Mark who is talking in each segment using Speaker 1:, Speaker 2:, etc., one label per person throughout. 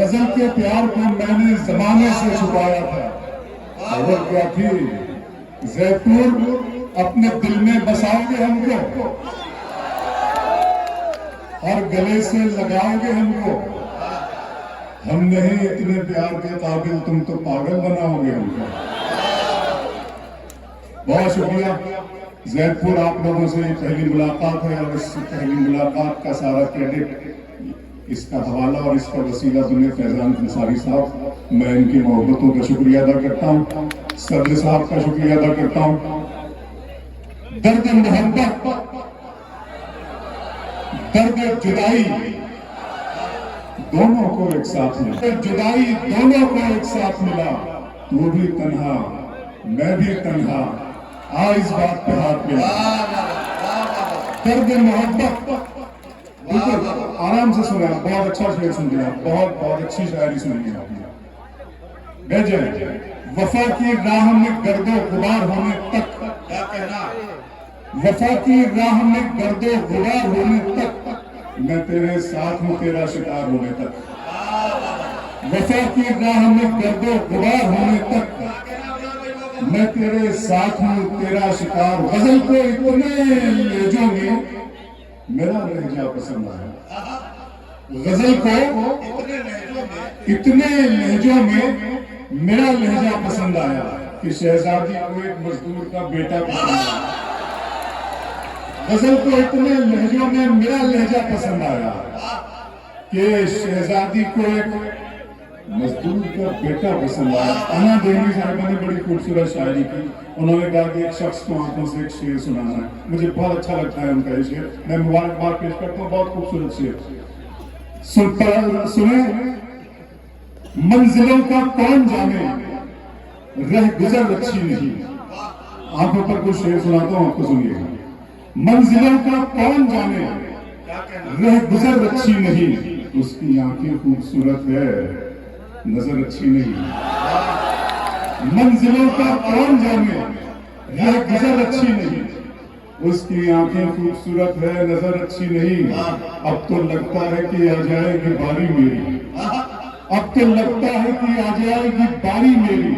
Speaker 1: غزل کے پیار کو میں نے زمانے سے چھپایا تھا، خبر کیا تھی؟ زیتون اپنے دل میں بساؤ گے ہم کو اور گلے سے لگاؤ گے ہم کو، ہم نہیں اتنے پیار کے قابل، تم تو پاگل بناؤ گے ہم کو۔ بہت شکریہ زید پور، آپ لوگوں سے یہ پہلی ملاقات ہے اور اس سے پہلی ملاقات کا سارا کریڈٹ، اس کا حوالہ اور اس کا وسیلہ بنے فیضان انصاری صاحب۔ میں ان کی محبتوں کا شکریہ ادا کرتا ہوں، صدر صاحب کا شکریہ ادا کرتا ہوں۔ درد محبت، درد جدائی دونوں کو ایک ساتھ ملا، جدائی دونوں کو ایک ساتھ ملا، تو بھی تنہا میں بھی تنہا، اس بات پہ ہاتھ ملا۔ درد محبت، آرام سے سنا، بہت اچھا شعر سن لیا، بہت اچھی شاعری سن لی آپ نے۔ بیجے وفا کی راہ میں گرد و غبار ہونے تک، وفا کی راہ میں گرد و غبار ہونے تک، میں تیرے ساتھ ہوں تیرا شکار ہونے تک۔ وفا کی راہ میں گرد و غبار ہونے تک، میں تیرے ساتھ ہوں تیرا شکار۔ غزل کو اتنے لہجوں میں میرا لہجہ پسند آیا، غزل کو اتنے لہجوں میں میرا لہجہ پسند آیا کہ شہزادی کو ایک مزدور کا بیٹا پسند آیا۔ غزل کو اتنے لہجوں میں میرا لہجہ پسند آیا کہ شہزادی کو ایک مزدور کا بیٹا پسند آیا۔ انا دہلی صاحبہ نے بڑی خوبصورت شاعری کی، انہوں نے کہا کہ ایک شخص کو آنکھوں سے ایک شعر سنانا ہے، مجھے بہت اچھا لگتا ہے ان کا یہ شعر، میں مبارکباد پیش کرتا ہوں، بہت خوبصورت شعر سنیں۔ منزلوں کا کون جانے رہ گزر اچھی نہیں، آنکھوں پر کچھ شعر سناتا ہوں، آپ کو سنیے گا۔ منزلوں کا کون جانے رہ گزر اچھی نہیں، اس کی آنکھیں خوبصورت ہے نظر اچھی نہیں۔ منزلوں کا کون جانے رہ گزر اچھی نہیں، اس کی آنکھیں خوبصورت ہے نظر اچھی نہیں۔ اب تو لگتا ہے کہ آ جائے گی باری میری، اب تو لگتا ہے کہ آ جائے گی باری میری،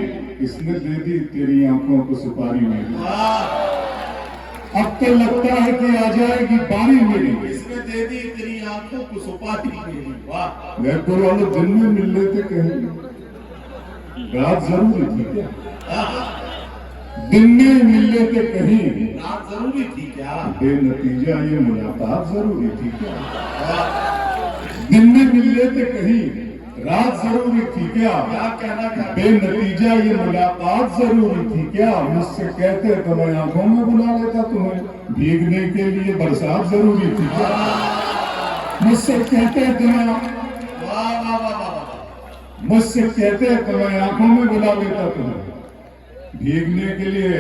Speaker 1: اس نے دے دی تیری آنکھوں کو سپاری میری۔ اب تو لگتا ہے کہ آ جائے گی باری میری،
Speaker 2: اس نے دے دی تیری آنکھوں کو سپاری میری۔ واہ،
Speaker 1: میں تو والے دن میں مل لیتے کہیں، رات ضروری تھی کیا؟ دن میں مل لیتے کہیں،
Speaker 2: رات ضروری تھی کیا؟
Speaker 1: بے نتیجہ یہ ملاقات ضروری تھی کیا؟ دن میں مل لیتے کہیں، رات ضروری تھی کیا؟ بے نتیجہ یہ ملاقات ضروری تھی کیا؟ مجھ سے کہتے تو میں آنکھوں میں بلا لیتا تمہیں، بھیگنے کے لیے برسات ضروری تھی کیا؟ مجھ سے کہتے تو میں آنکھوں میں بلا لیتا تمہیں، بھیگنے کے لیے۔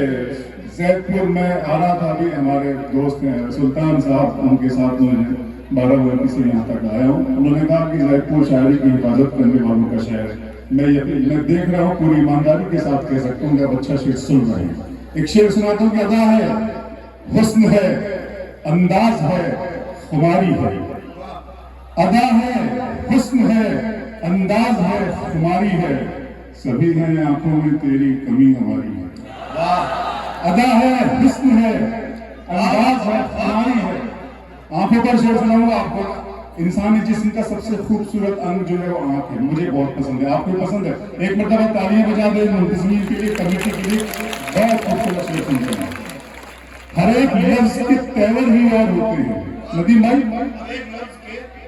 Speaker 1: زید پور میں آ رہا تھا، ابھی ہمارے دوست ہیں سلطان صاحب، ان کے ساتھ میں 12 بجے سے یہاں تک آیا ہوں۔ انہوں نے کہا کہ زید پور شاعری کی حفاظت کرنے والوں کا شاعر ہے۔ میں دیکھ رہا ہوں، پوری ایمانداری کے ساتھ کہہ سکتا ہوں کہ آپ اچھا شعر سن رہے ہیں۔ ایک شعر سناتا ہوں کہ ادا ہے، حسن ہے، انداز ہے، خماری ہے۔ ادا ہے، حسن ہے، انداز ہے، خماری ہے، سبھی ہیں آنکھوں میں تیری کمی ہماری ہے۔ ادا ہے، حسن ہے، انداز ہے، خماری ہے۔ آنکھوں پر شعر سناؤں گا آپ کو۔ انسانی جسم کا سب سے خوبصورت انگ جو ہے وہ آنکھ ہے، مجھے بہت پسند ہے، آپ کو پسند ہے؟ ایک مرتبہ تالیاں بجا دیں منتظمین کے لیے، کمیٹی کے لیے، بہت خوبصورت شعر سنتے ہیں۔ ہر ایک لفظ کے تیور ہی اور ہوتے ہیں، ندیم بھائی،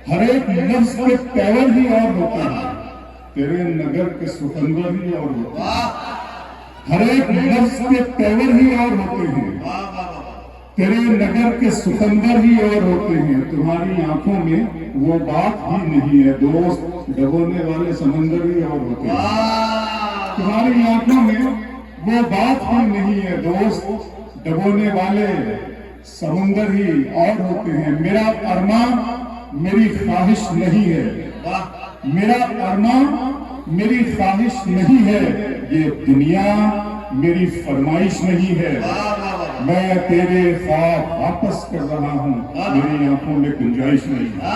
Speaker 1: ہر ایک لفظ کے تیور ہی اور ہوتے ہیں، تیرے نگر کے سخنور ہی اور ہوتے ہیں۔ ہر ایک لفظ کے تیور ہی اور ہوتے ہیں، تیرے نگر کے سخنور ہی اور ہوتے ہیں، تمہاری آنکھوں میں وہ بات ہی نہیں ہے دوست، ڈبونے والے سمندر ہی اور ہوتے ہیں۔ تمہاری آنکھوں میں وہ بات ہی نہیں ہے دوست، ڈبونے والے سمندر ہی اور ہوتے ہیں۔ میرا ارمان میری خواہش نہیں ہے، میرا ارمان میری خواہش نہیں ہے، یہ دنیا میری فرمائش نہیں ہے۔ میں تیرے خواب واپس کر رہا ہوں، میری آنکھوں میں گنجائش نہیں ہے۔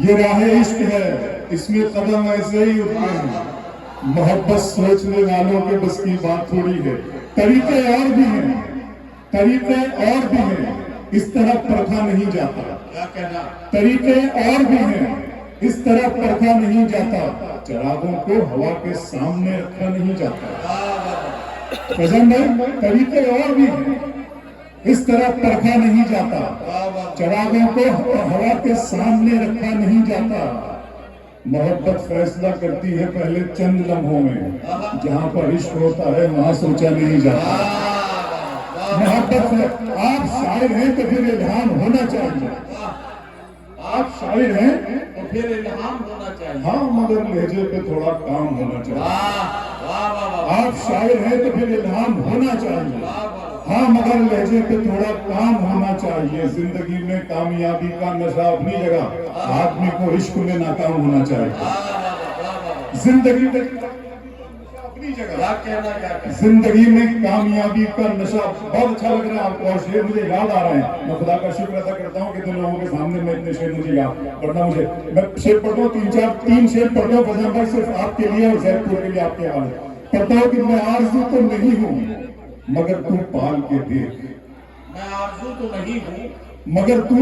Speaker 1: یہ راہ عشق ہے، اس میں قدم ایسے ہی اٹھتے ہیں، محبت سوچنے والوں کے بس کی بات تھوڑی ہے، طریقے اور بھی ہیں، طریقے اور بھی ہیں، اس طرح پرکھا نہیں جاتا،
Speaker 2: کیا کہنا
Speaker 1: طریقے اور بھی ہیں، اس طرح پرکھا نہیں جاتا، چراغوں کو ہوا کے سامنے رکھا نہیں جاتا۔ فیضان بھائی، طریقے اور بھی ہیں، اس طرح پرکھا نہیں جاتا، چراغوں کو ہوا کے سامنے رکھا نہیں جاتا۔ محبت فیصلہ کرتی ہے پہلے چند لمحوں میں، جہاں پر عشق ہوتا ہے وہاں سوچا نہیں جاتا۔ محبت ہے، آپ شاعر ہیں تو پھر الہام ہونا چاہیے، آپ شاعر ہیں
Speaker 2: تو پھر الہام ہونا چاہیے۔
Speaker 1: ہاں، مگر لہجے پہ تھوڑا کام ہونا چاہیے۔
Speaker 2: واہ واہ واہ
Speaker 1: آپ شاعر ہیں تو پھر الہام ہونا چاہیے، ہاں مگر لہجے پہ تھوڑا کام ہونا چاہیے۔ زندگی میں کامیابی کا نشہ اپنی جگہ، آدمی کو عشق میں ناکام ہونا چاہیے۔ زندگی میں اپنی جگہ،
Speaker 2: کیا کہنا کیا کہنا
Speaker 1: زندگی میں کامیابی کا نشہ، بہت اچھا لگ رہا ہے آپ کو، اور شعر مجھے یاد آ رہے ہیں۔ میں خدا کا شکر ادا کرتا ہوں کہ تم لوگوں کے سامنے میں اتنے شعر مجھے یاد پڑھنا، میں شعر پڑھتا ہوں، تین شعر پڑھتا ہوں فیضان بھائی، صرف آپ کے لیے اور زید پور کے لیے، آپ کے حوالے پڑھتا ہوں کہ میں آرزو تو نہیں ہوں مگر تو پال کے دیکھ،
Speaker 2: میں آرزو تو نہیں ہوں
Speaker 1: مگر تو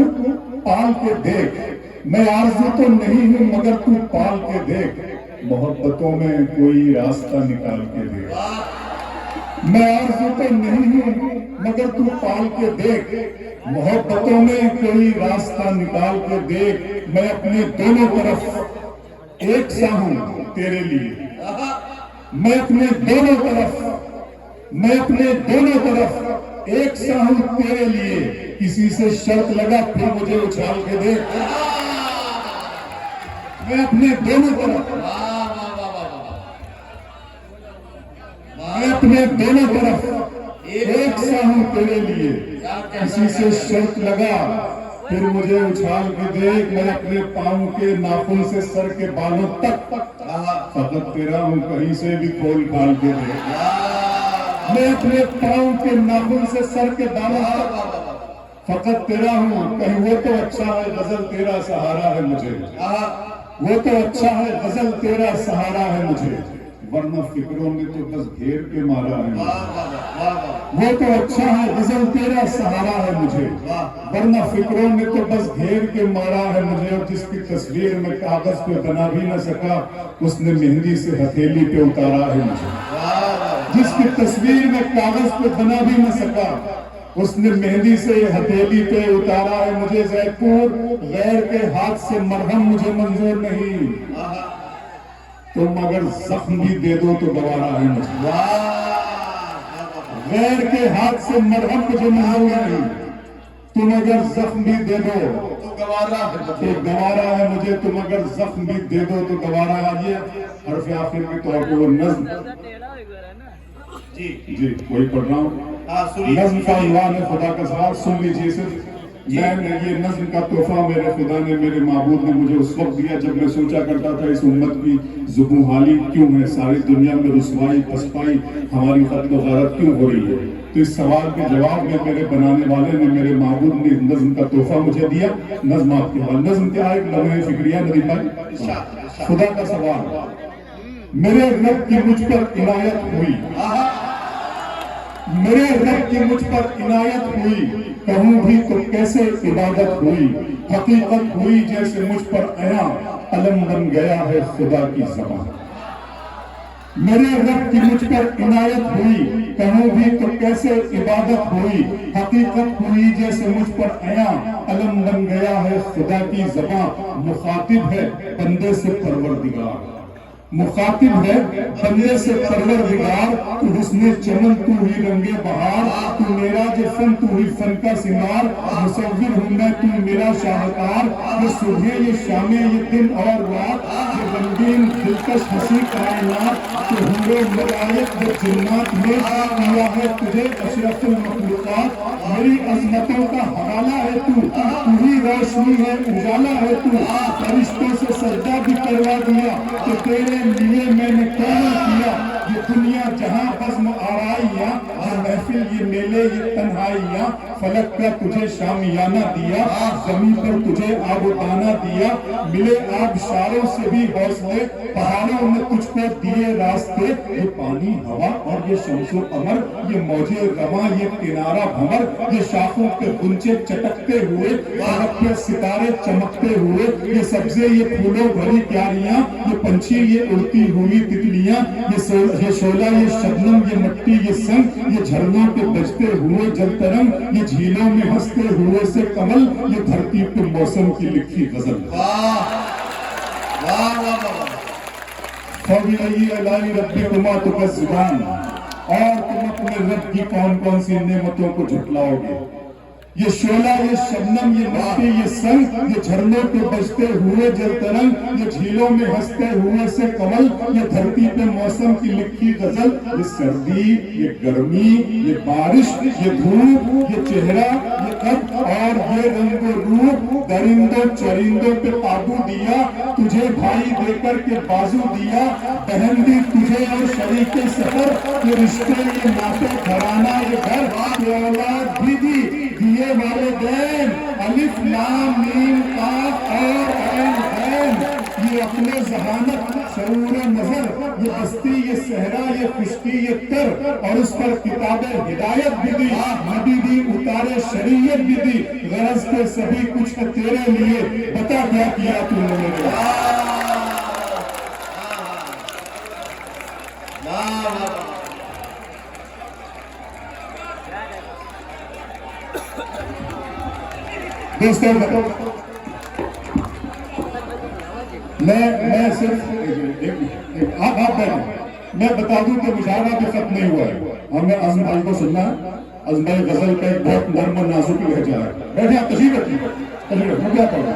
Speaker 1: پال کے دیکھ، میں آرزو تو نہیں ہوں مگر تو پال کے دیکھ، محبتوں میں کوئی راستہ نکال کے دیکھ۔ میں آرزو تو نہیں ہوں مگر تو پال کے دیکھ، محبتوں میں کوئی راستہ نکال کے دیکھ، میں اپنے دونوں طرف ایک سا ہوں تیرے لیے، میں اپنے دونوں طرف، میں اپنے دونوں طرف ایک سا ہوں تیرے لیے، کسی سے شرط لگا پھر مجھے اچھال کے دیکھ، میں اپنے دونوں طرف، میں اپنے دونوں طرف ایک سا ہوں تیرے لیے، کسی سے شرط لگا پھر مجھے اچھال کے دیکھ، میں اپنے پاؤں کے ناخن سے سر کے بالوں تک فقط تیرا ہوں، کہیں سے بھی کھول کھال کے دیکھ، میں اپنے پاؤں کے ناخن سے سر کے بالوں تک فقط تیرا ہوں، کہیں وہ تو اچھا ہے غزل تیرا سہارا ہے مجھے، وہ تو اچھا ہے غزل تیرا سہارا ہے مجھے، ورنہ فکروں نے تو بس گھیر کے مارا ہے مجھے، وہ تو اچھا ہے غزل تیرا سہارا ہے مجھے، ورنہ فکروں نے تو بس گھیر کے مارا ہے مجھے، اور جس کی تصویر میں کاغذ پہ بنا بھی نہ سکا اس نے مہندی سے ہتھیلی پہ اتارا ہے مجھے، جس کی تصویر میں کاغذ پہ بنا بھی نہ سکا اس نے مہندی سے ہتھیلی پہ اتارا ہے مجھے، زید پور غیر کے ہاتھ سے مرہم مجھے منظور نہیں، تم اگر زخم بھی دے دو تو گوارا ہے مجھے، غیر کے ہاتھ سے مرہم مجھے منظور نہیں، تم اگر زخم بھی دے دو
Speaker 2: تو گوارا ہے
Speaker 1: تو گوارا ہے مجھے، تم اگر زخم بھی دے دو تو گوارا ہے۔ یہ حرف آخر کے طور پہ وہ نظم، جی وہی پڑھ رہا ہوں، نظم کا عنوان ہے خدا کا سوال، سن لیجیے صرف، میں یہ نظم کا تحفہ میرے خدا نے، میرے معبود نے مجھے اس وقت دیا جب میں سوچا کرتا تھا اس امت کی زبوں حالی کیوں ہے، ساری دنیا میں رسوائی پسپائی ہماری قتل و غارت کیوں ہو رہی ہے، تو اس سوال کے جواب میں میرے بنانے والے نے، میرے معبود نے نظم کا تحفہ مجھے دیا۔ نظم آپ کے حوالے، نظم کیا ہے؟ ایک لمحہ فکریہ ندیم بھائی، خدا کا سوال، میرے رب کی مجھ پر عنایت ہوئی، میرے رب کی مجھ پر عنایت ہوئی، کہوں بھی تو کیسے عبادت ہوئی، حقیقت ہوئی جیسے مجھ پر عیاں، علم بن گیا ہے خدا کی زبان، میرے رب کی مجھ پر عنایت ہوئی، کہوں بھی تو کیسے عبادت ہوئی، حقیقت ہوئی جیسے مجھ پر عیاں، علم بن گیا ہے خدا کی زبان، مخاطب ہے بندے سے پروردگار، مخاطب ہے بندے سے پروردگار، تو حسن چمن تو ہی رنگ بہار، تو میرا جو فن تو ہی فن کا سنگار، مصور ہوں میں تو میرا شاہکار، یہ صبح یہ شام یہ دن اور رات، یہ رنگین دلکش ہنسی کائنات، تو ہمرے ملائک و جنات میں کیا ہے تجھے اشرف المخلوقات، میری عظمتوں کا حوالہ ہے تو ہی روشنی ہے اجالا ہے تو، فرشتوں سے سجدہ بھی کروا دیا کہ تیرے لیے میں نے کیا کیا، یہ دنیا جہاں بزم آرائیاں، یہ محفل یہ میلے یہ تنہائیاں، فلک کا تجھے شامیانہ دیا، زمین پر تجھے آب و دانہ دیا، ملے آبشاروں سے بھی حوصلے، پہاڑوں نے تجھ کو دیے راستے، یہ پانی ہوا اور یہ شمس و قمر، یہ موجے رواں یہ کنارہ بھمر، یہ شاخوں کے گنچے چٹکتے ہوئے، سڑک پہ ستارے چمکتے ہوئے، یہ سبزے یہ پھولوں بھری کیاریاں، یہ پنچھی یہ اڑتی ہوئی تتلیاں، یہ شعلہ یہ شبنم یہ مٹی یہ سنگ، یہ جھرنوں پہ بجتے ہوئے جل ترنگ، یہ جھیلوں میں ہنستے ہوئے سے کمل، یہ دھرتی پہ موسم کی لکھی غزل۔
Speaker 2: واہ واہ واہ واہ۔
Speaker 1: فَبِأَيِّ آلَاءِ رَبِّكُمَا تُكَذِّبَانِ، اور تم اپنے رب کی کون کون سی نعمتوں کو جھٹلاؤ گے؟ یہ شعلہ یہ شبنم یہ مٹی یہ سنگ، یہ جھرنوں پہ بجتے ہوئے جل ترنگ، یہ جھیلوں میں ہنستے ہوئے سے کمل، یہ دھرتی پہ موسم کی لکھی غزل، یہ سردی یہ گرمی یہ بارش یہ دھوپ یہ چہرہ یہ قد اور یہ رنگ و روپ، درندوں چرندوں پہ قابو دیا، تجھے بھائی دے کر کے بازو دیا، بہن دی تجھے اور شریک سفر، یہ رشتے یہ ناطے گھرانہ یہ گھر، یہ اولاد بھی دی دیے والدین، الف لام میم کاف اور عین غین، یہ اپنے ذہانت شعور نظر، یہ بستی یہ صحرا یہ خشکی یہ تر، اور اس پر کتاب ہدایت بھی دی، نبی دی اتارے شریعت بھی دی، غرض کے سبھی کچھ ہے تیرے لیے، بتا کیا کیا تم نے میرے لیے۔ دوستوں میں صرف آپ بیٹھیں، میں بتا دوں کہ مشاعرہ بھی ختم نہیں ہوا ہے، ہمیں عظم بھائی کو سننا ہے۔ عظم بھائی غزل کا ایک بہت نرم و نازک لہجہ ہے، بیٹھیں آپ تشریف رکھیے، کیا پڑھ رہا ہے